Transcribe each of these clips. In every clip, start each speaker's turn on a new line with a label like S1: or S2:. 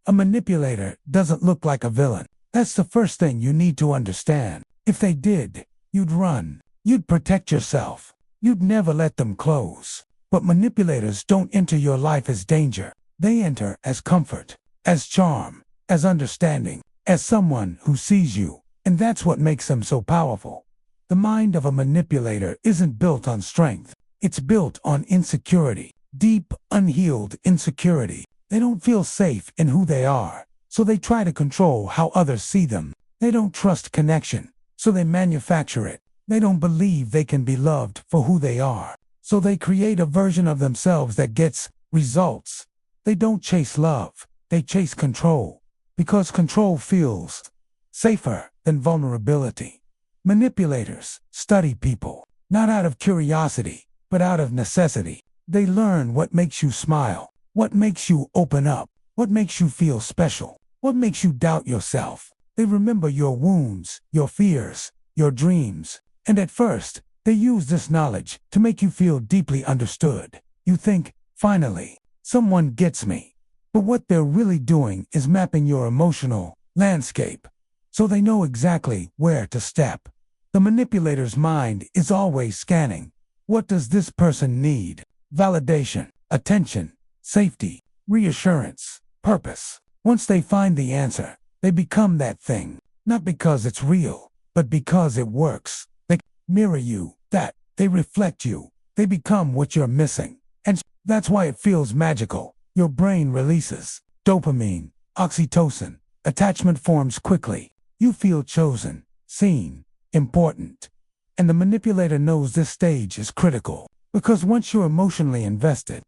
S1: A manipulator doesn't look like a villain. That's the first thing you need to understand. If they did, you'd run. You'd protect yourself. You'd never let them close. But manipulators don't enter your life as danger. They enter as comfort, as charm, as understanding, as someone who sees you. And that's what makes them so powerful. The mind of a manipulator isn't built on strength. It's built on insecurity. Deep, unhealed insecurity. They don't feel safe in who they are, so they try to control how others see them. They don't trust connection, so they manufacture it. They don't believe they can be loved for who they are, so they create a version of themselves that gets results. They don't chase love, they chase control, because control feels safer than vulnerability. Manipulators study people, not out of curiosity, but out of necessity. They learn what makes you smile, what makes you open up, what makes you feel special, what makes you doubt yourself. They remember your wounds, your fears, your dreams. And at first, they use this knowledge to make you feel deeply understood. You think, finally, someone gets me. But what they're really doing is mapping your emotional landscape, so they know exactly where to step. The manipulator's mind is always scanning. What does this person need? Validation, attention, safety, reassurance, purpose. Once they find the answer, they become that thing, not because it's real, but because it works. They mirror you, they reflect you, they become what you're missing. And that's why it feels magical. Your brain releases dopamine, oxytocin, attachment forms quickly. You feel chosen, seen, important. And the manipulator knows this stage is critical, because once you're emotionally invested,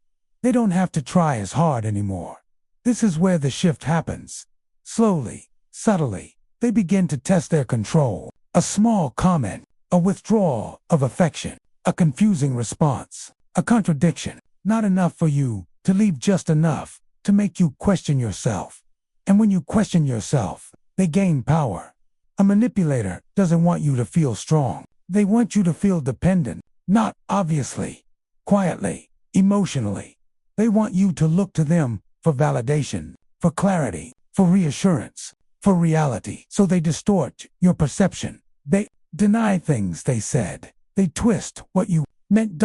S1: they don't have to try as hard anymore. This is where the shift happens. Slowly, subtly, they begin to test their control. A small comment, a withdrawal of affection, a confusing response, a contradiction, not enough for you to leave, just enough to make you question yourself. And when you question yourself, they gain power. A manipulator doesn't want you to feel strong. They want you to feel dependent, not obviously, quietly, emotionally. They want you to look to them for validation, for clarity, for reassurance, for reality. So they distort your perception. They deny things they said. They twist what you meant.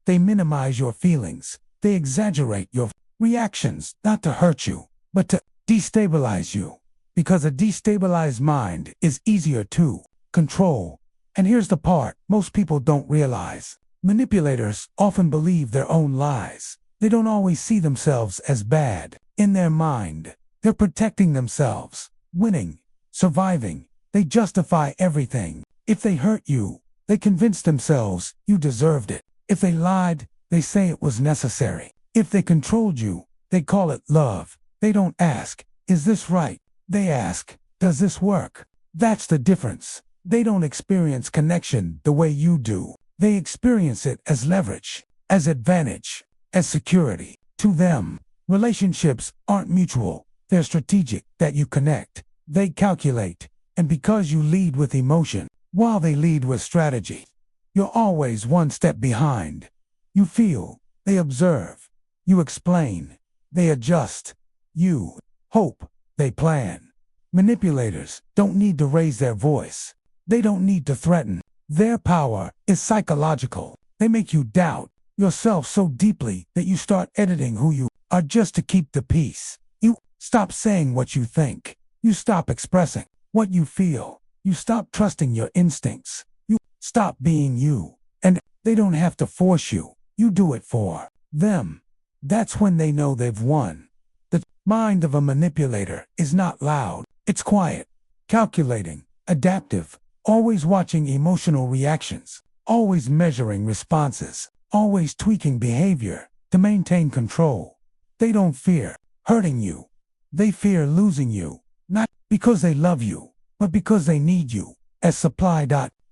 S1: They minimize your feelings. They exaggerate your reactions, not to hurt you, but to destabilize you. Because a destabilized mind is easier to control. And here's the part most people don't realize. Manipulators often believe their own lies. They don't always see themselves as bad. In their mind, they're protecting themselves, winning, surviving. They justify everything. If they hurt you, they convince themselves you deserved it. If they lied, they say it was necessary. If they controlled you, they call it love. They don't ask, is this right? They ask, does this work? That's the difference. They don't experience connection the way you do. They experience it as leverage, as advantage, as security. To them, relationships aren't mutual. They're strategic. That you connect, they calculate. And because you lead with emotion, while they lead with strategy, you're always one step behind. You feel, they observe. You explain, they adjust. You hope, they plan. Manipulators don't need to raise their voice. They don't need to threaten. Their power is psychological. They make you doubt yourself so deeply that you start editing who you are just to keep the peace. You stop saying what you think. You stop expressing what you feel. You stop trusting your instincts. You stop being you. And they don't have to force you. You do it for them. That's when they know they've won. The mind of a manipulator is not loud. It's quiet, calculating, adaptive, always watching emotional reactions, always measuring responses, always tweaking behavior to maintain control. They don't fear hurting you. They fear losing you, not because they love you, but because they need you as supply,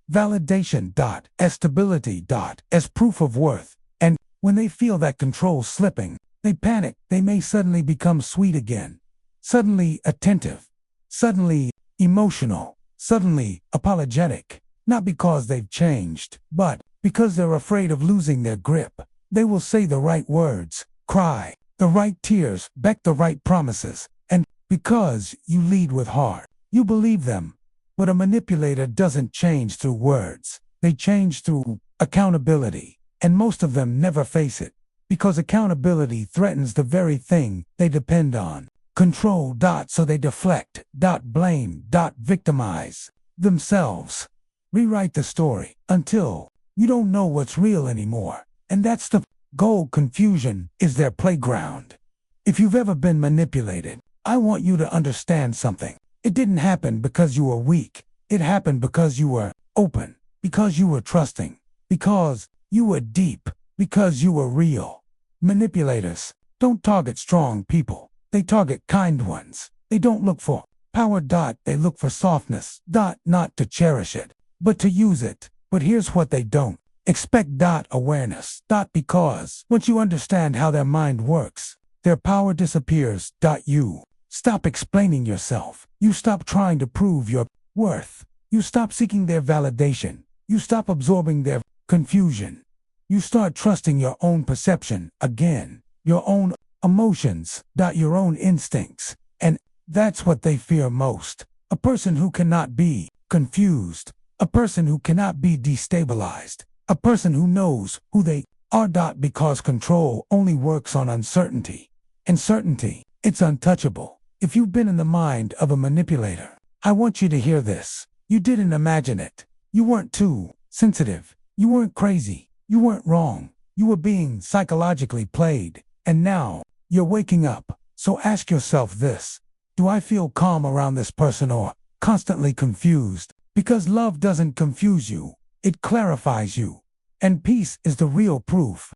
S1: validation, as stability, as proof of worth. And when they feel that control slipping, they panic. They may suddenly become sweet again, suddenly attentive, suddenly emotional, suddenly apologetic, not because they've changed, but because they're afraid of losing their grip. They will say the right words, cry the right tears, beg the right promises, and Because you lead with heart. You believe them. But a manipulator doesn't change through words. They change through accountability. And most of them never face it. Because accountability threatens the very thing they depend on. Control. So they deflect. Blame. Victimize themselves. Rewrite the story until you don't know what's real anymore. And that's the goal. Confusion is their playground. If you've ever been manipulated, I want you to understand something. It didn't happen because you were weak. It happened because you were open, because you were trusting, because you were deep, because you were real. Manipulators don't target strong people. They target kind ones. They don't look for power. They look for softness. Not to cherish it, but to use it. But here's what they don't expect. Awareness. Because once you understand how their mind works, their power disappears. You stop explaining yourself. You stop trying to prove your worth. You stop seeking their validation. You stop absorbing their confusion. You start trusting your own perception again, your own emotions, your own instincts. And that's what they fear most. A person who cannot be confused. A person who cannot be destabilized. A person who knows who they are. Because control only works on uncertainty. And certainty, it's untouchable. If you've been in the mind of a manipulator, I want you to hear this. You didn't imagine it. You weren't too sensitive. You weren't crazy. You weren't wrong. You were being psychologically played. And now, you're waking up. So ask yourself this. Do I feel calm around this person or constantly confused? Because love doesn't confuse you. It clarifies you. And peace is the real proof